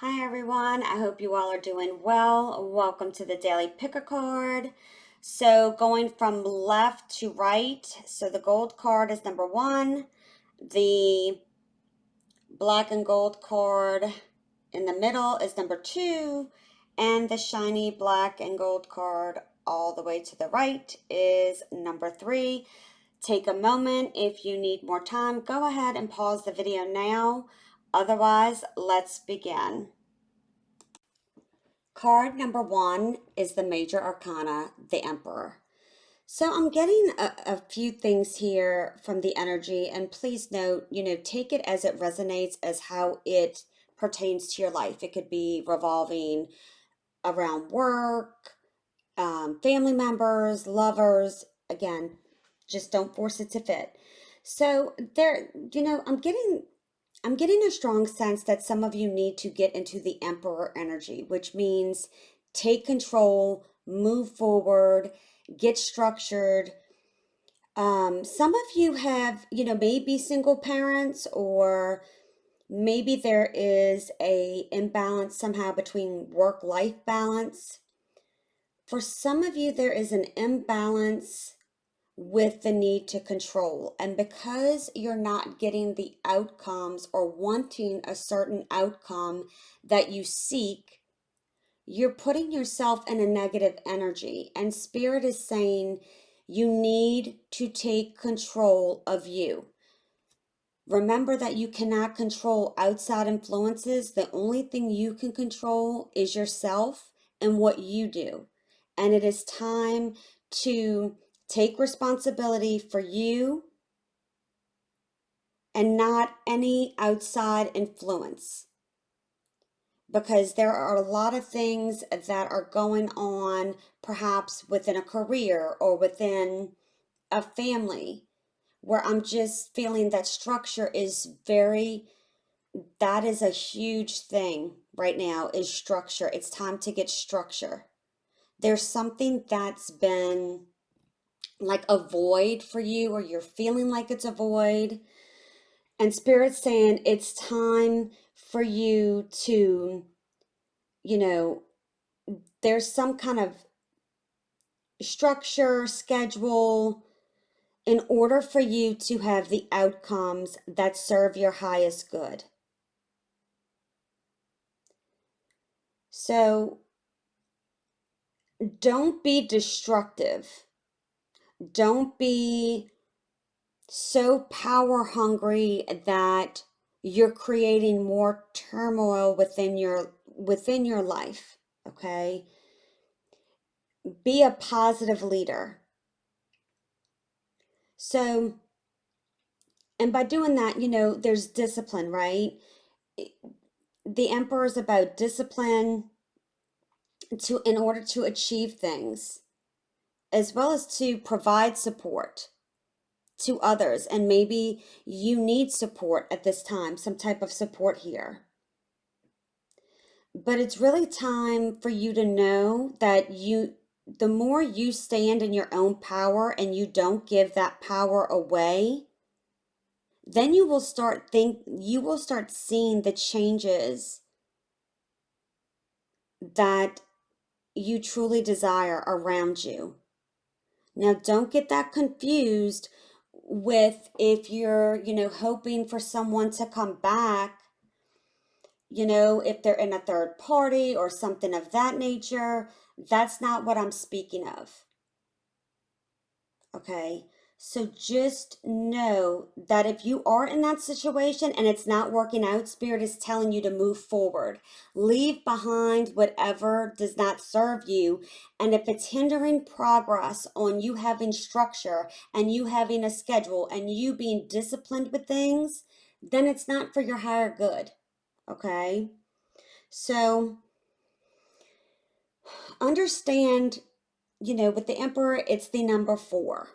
Hi everyone, I hope you all are doing well. Welcome to the Daily Picker card. So going from left to right, so the gold card is number one, the black and gold card in the middle is number two, and the shiny black and gold card all the way to the right is number three. Take a moment. If you need more time, go ahead and pause the video now. Otherwise, let's begin. Card number one is the Major Arcana, the Emperor. So I'm getting a few things here from the energy, and please note, take it as it resonates, as how it pertains to your life. It could be revolving around work, family members, lovers. Again, just don't force it to fit. So I'm getting a strong sense that some of you need to get into the Emperor energy, which means take control, move forward, get structured. Some of you have, maybe single parents, or maybe there is a imbalance somehow between work-life balance. For some of you, there is an imbalance with the need to control. And because you're not getting the outcomes or wanting a certain outcome that you seek, you're putting yourself in a negative energy. And Spirit is saying you need to take control of you. Remember that you cannot control outside influences. The only thing you can control is yourself and what you do. And it is time to take responsibility for you and not any outside influence. Because there are a lot of things that are going on, perhaps within a career or within a family, where I'm just feeling that structure is that is a huge thing right now, is structure. It's time to get structure. There's something that's been like a void for you, or you're feeling like it's a void. And Spirit's saying it's time for you to, you know, there's some kind of structure, schedule, in order for you to have the outcomes that serve your highest good. So don't be destructive. Don't be so power hungry that you're creating more turmoil within your life, okay? Be a positive leader. So, and by doing that, there's discipline, right? The Emperor is about discipline in order to achieve things, as well as to provide support to others. And maybe you need support at this time, some type of support here. But it's really time for you to know that the more you stand in your own power and you don't give that power away, then you will start seeing the changes that you truly desire around you. Now, don't get that confused with, if you're, hoping for someone to come back, if they're in a third party or something of that nature. That's not what I'm speaking of. Okay. So just know that if you are in that situation and it's not working out, Spirit is telling you to move forward. Leave behind whatever does not serve you. And if it's hindering progress on you having structure and you having a schedule and you being disciplined with things, then it's not for your higher good. Okay. So understand, with the Emperor, it's the number 4.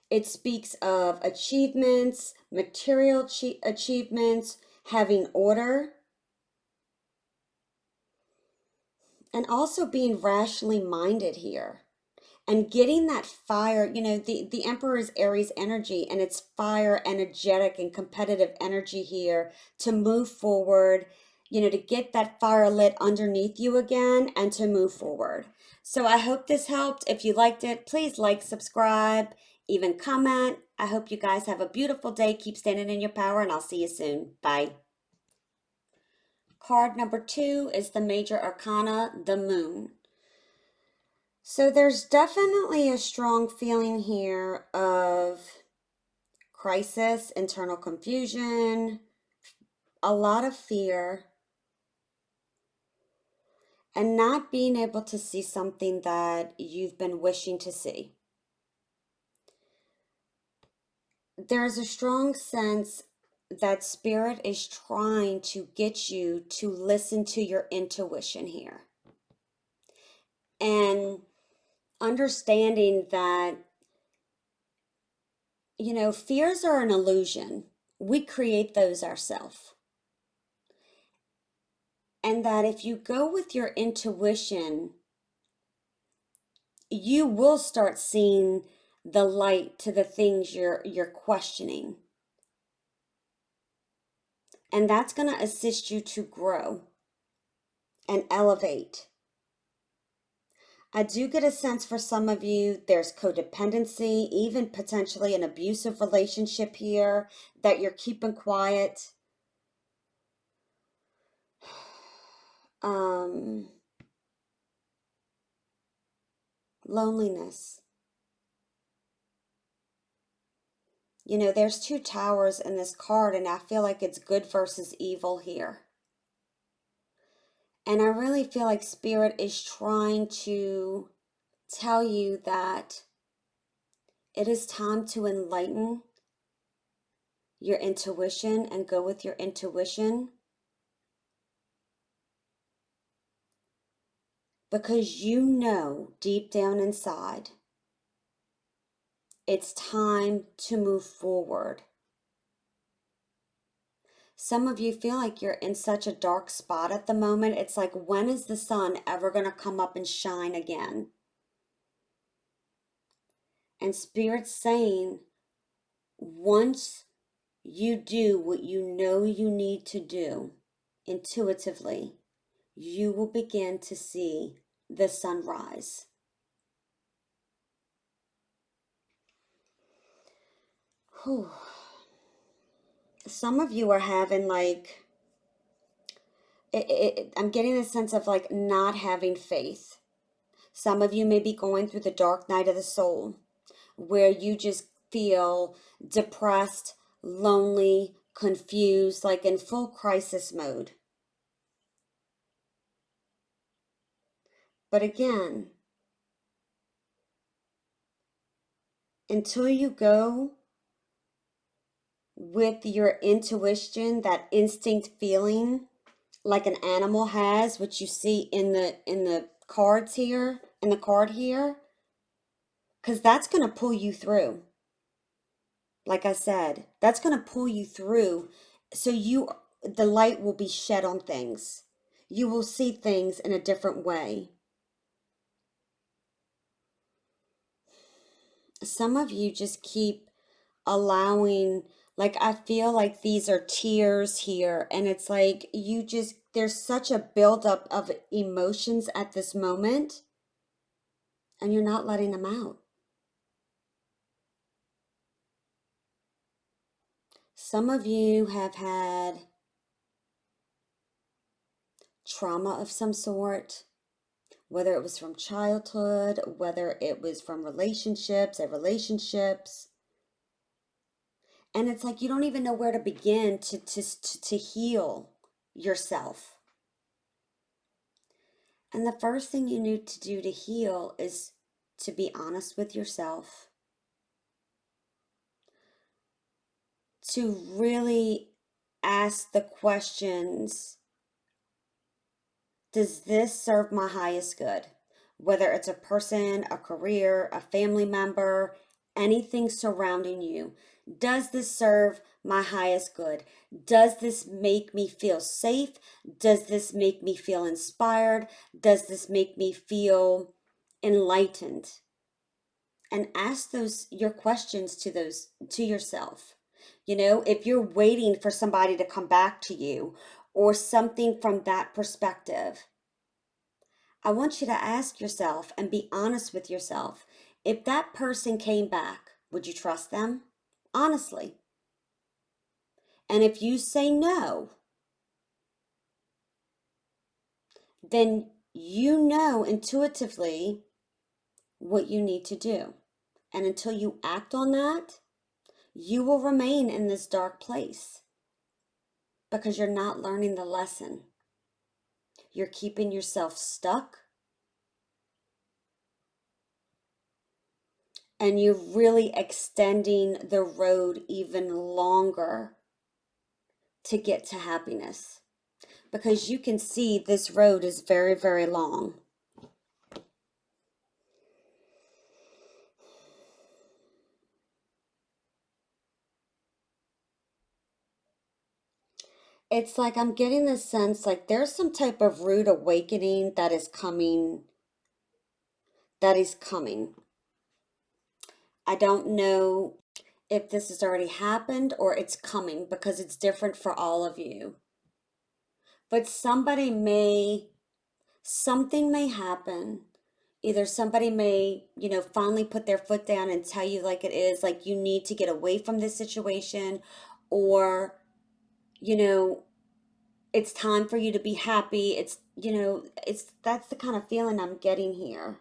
It speaks of achievements, material achievements, having order, and also being rationally minded here. And getting that fire, the Emperor is Aries energy, and it's fire, energetic, and competitive energy here to move forward to get that fire lit underneath you again and to move forward. So I hope this helped. If you liked it, please like, subscribe, even comment. I hope you guys have a beautiful day. Keep standing in your power, and I'll see you soon. Bye. Card number 2 is the Major Arcana, the Moon. So there's definitely a strong feeling here of crisis, internal confusion, a lot of fear, and not being able to see something that you've been wishing to see. There's a strong sense that Spirit is trying to get you to listen to your intuition here. And understanding that, fears are an illusion. We create those ourselves. And that if you go with your intuition, you will start seeing the light to the things you're questioning. And that's going to assist you to grow and elevate. I do get a sense for some of you, there's codependency, even potentially an abusive relationship here that you're keeping quiet. Loneliness. There's 2 towers in this card, and I feel like it's good versus evil here. And I really feel like Spirit is trying to tell you that it is time to enlighten your intuition and go with your intuition, because deep down inside it's time to move forward. Some of you feel like you're in such a dark spot at the moment. It's like, when is the sun ever going to come up and shine again? And Spirit's saying, once you do what you know you need to do intuitively, you will begin to see the sunrise. Whew. Some of you are having I'm getting a sense of not having faith. Some of you may be going through the dark night of the soul, where you just feel depressed, lonely, confused, like in full crisis mode. But again, until you go with your intuition, that instinct feeling like an animal has, which you see in the cards here, in the card here, because that's going to pull you through. Like I said, that's going to pull you through, so the light will be shed on things. You will see things in a different way. Some of you just keep allowing, I feel like these are tears here, and it's like there's such a buildup of emotions at this moment, and you're not letting them out. Some of you have had trauma of some sort, whether it was from childhood, whether it was from relationships. And it's like you don't even know where to begin to heal yourself. And the first thing you need to do to heal is to be honest with yourself, to really ask the questions, does this serve my highest good? Whether it's a person, a career, a family member, anything surrounding you. Does this serve my highest good? Does this make me feel safe? Does this make me feel inspired? Does this make me feel enlightened? And ask your questions to yourself. If you're waiting for somebody to come back to you, or something from that perspective, I want you to ask yourself and be honest with yourself. If that person came back, would you trust them? Honestly. And if you say no, then you know intuitively what you need to do. And until you act on that, you will remain in this dark place because you're not learning the lesson. You're keeping yourself stuck, and you're really extending the road even longer to get to happiness, because you can see this road is very, very long. It's like I'm getting the sense like there's some type of rude awakening that is coming, that is coming. I don't know if this has already happened or it's coming because it's different for all of you. But something may happen. Either somebody may, finally put their foot down and tell you like it is, like you need to get away from this situation, or, you know, it's time for you to be happy. That's the kind of feeling I'm getting here.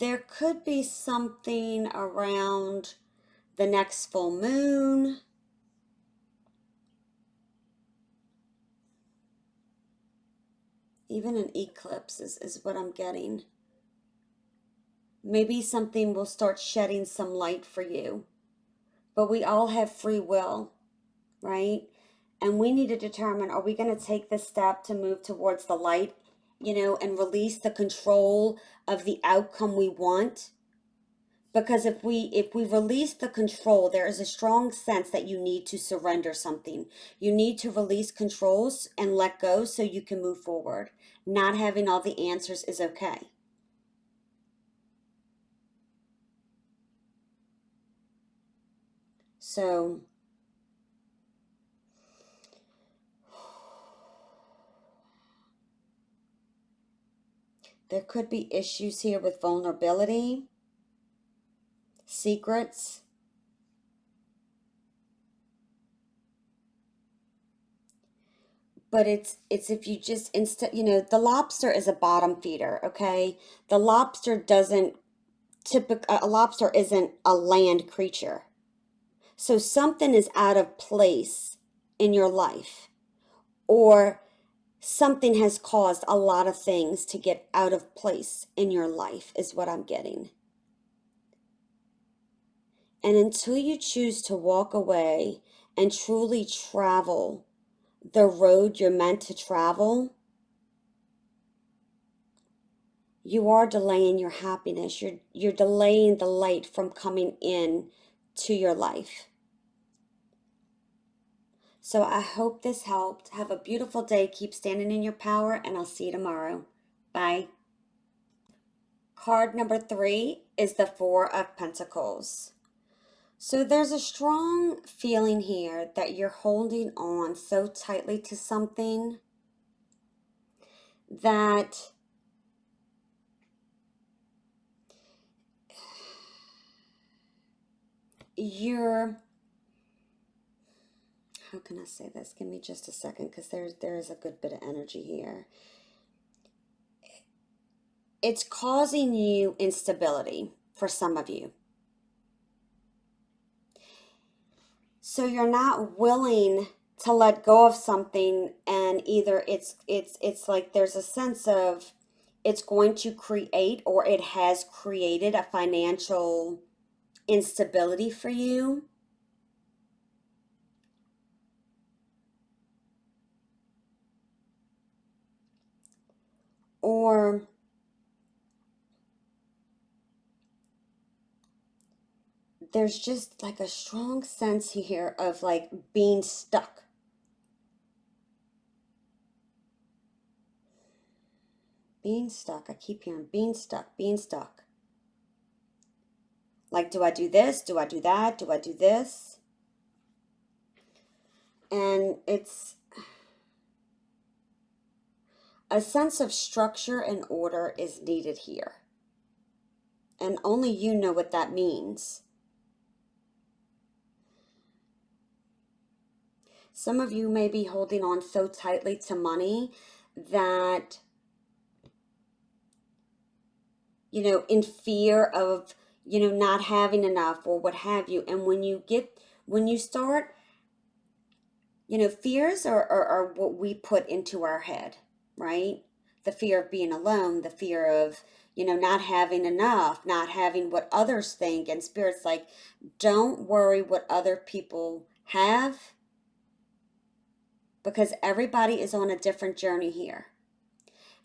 There could be something around the next full moon. Even an eclipse is what I'm getting. Maybe something will start shedding some light for you. But we all have free will, right? And we need to determine, are we going to take this step to move towards the light, and release the control of the outcome we want? Because if we release the control, there is a strong sense that you need to surrender something. You need to release controls and let go so you can move forward. Not having all the answers is okay. So there could be issues here with vulnerability, secrets. But it's if you just instead, the lobster is a bottom feeder, okay? The lobster doesn't a lobster isn't a land creature. So something is out of place in your life, or something has caused a lot of things to get out of place in your life, is what I'm getting. And until you choose to walk away and truly travel the road you're meant to travel, you are delaying your happiness. You're delaying the light from coming in to your life. So I hope this helped. Have a beautiful day. Keep standing in your power, and I'll see you tomorrow. Bye. Card number 3 is the Four of Pentacles. So there's a strong feeling here that you're holding on so tightly to something that you're, how can I say this? Give me just a second, because there is a good bit of energy here. It's causing you instability for some of you. So you're not willing to let go of something, and either it's like there's a sense of it's going to create, or it has created, a financial instability for you. Or there's just like a strong sense here of like being stuck. Being stuck. I keep hearing being stuck, being stuck. Like, do I do this? Do I do that? Do I do this? And it's a sense of structure and order is needed here. And only you know what that means. Some of you may be holding on so tightly to money that, in fear of, not having enough or what have you. And when you start, fears are what we put into our head, right? The fear of being alone, the fear of, not having enough, not having what others think. And Spirit's like, don't worry what other people have, because everybody is on a different journey here.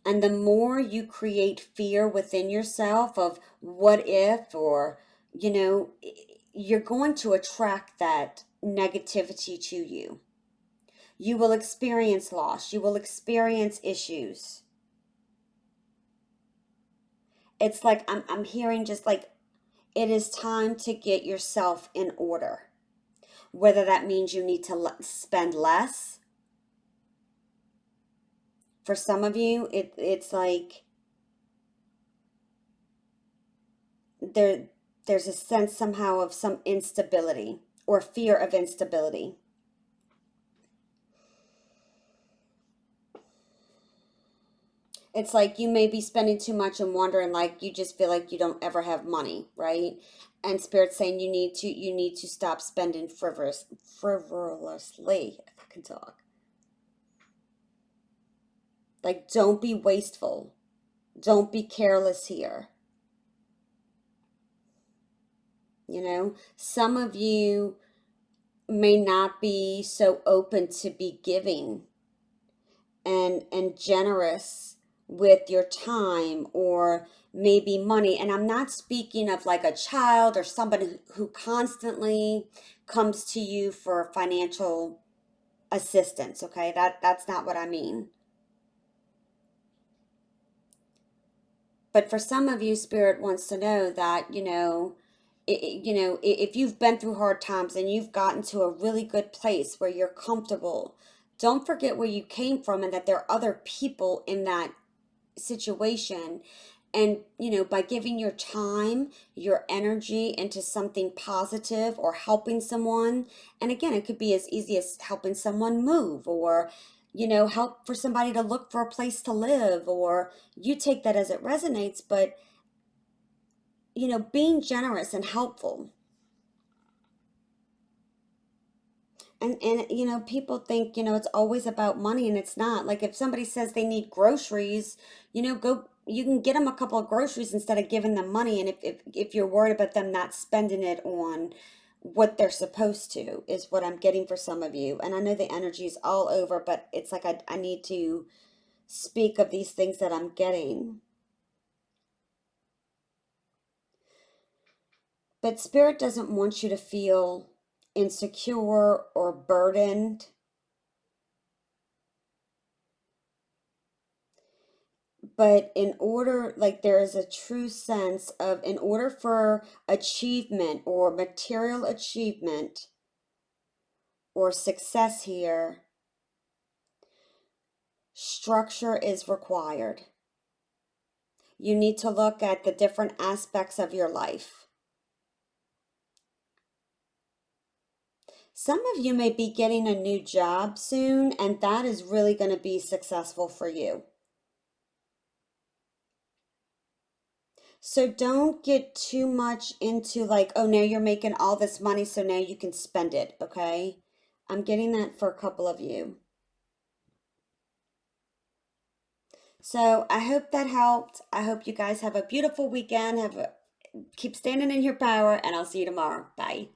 And the more you create fear within yourself of what if, or, you're going to attract that negativity to you. You will experience loss. You will experience issues. It's like I'm hearing just like it is time to get yourself in order. Whether that means you need to spend less. For some of you, it's like there there's a sense somehow of some instability or fear of instability. It's like you may be spending too much and wondering, like you just feel like you don't ever have money, right? And Spirit's saying you need to stop spending frivolously, if I can talk. Like, don't be wasteful. Don't be careless here. Some of you may not be so open to be giving and generous with your time or maybe money. And I'm not speaking of like a child or somebody who constantly comes to you for financial assistance, okay? That's not what I mean. But for some of you, Spirit wants to know that, if you've been through hard times and you've gotten to a really good place where you're comfortable, don't forget where you came from and that there are other people in that situation. And by giving your time, your energy into something positive or helping someone, and again, it could be as easy as helping someone move, or help for somebody to look for a place to live, or you take that as it resonates. But being generous and helpful. And people think it's always about money, and it's not. Like if somebody says they need groceries, go, you can get them a couple of groceries instead of giving them money. And if you're worried about them not spending it on what they're supposed to, is what I'm getting for some of you. And I know the energy is all over, but it's like I need to speak of these things that I'm getting. But Spirit doesn't want you to feel insecure or burdened. But in order, like there is a true sense of, in order for achievement or material achievement or success here, structure is required. You need to look at the different aspects of your life. Some of you may be getting a new job soon, and that is really going to be successful for you. So don't get too much into like, oh, now you're making all this money, so now you can spend it, okay? I'm getting that for a couple of you. So I hope that helped. I hope you guys have a beautiful weekend. Keep standing in your power, and I'll see you tomorrow. Bye.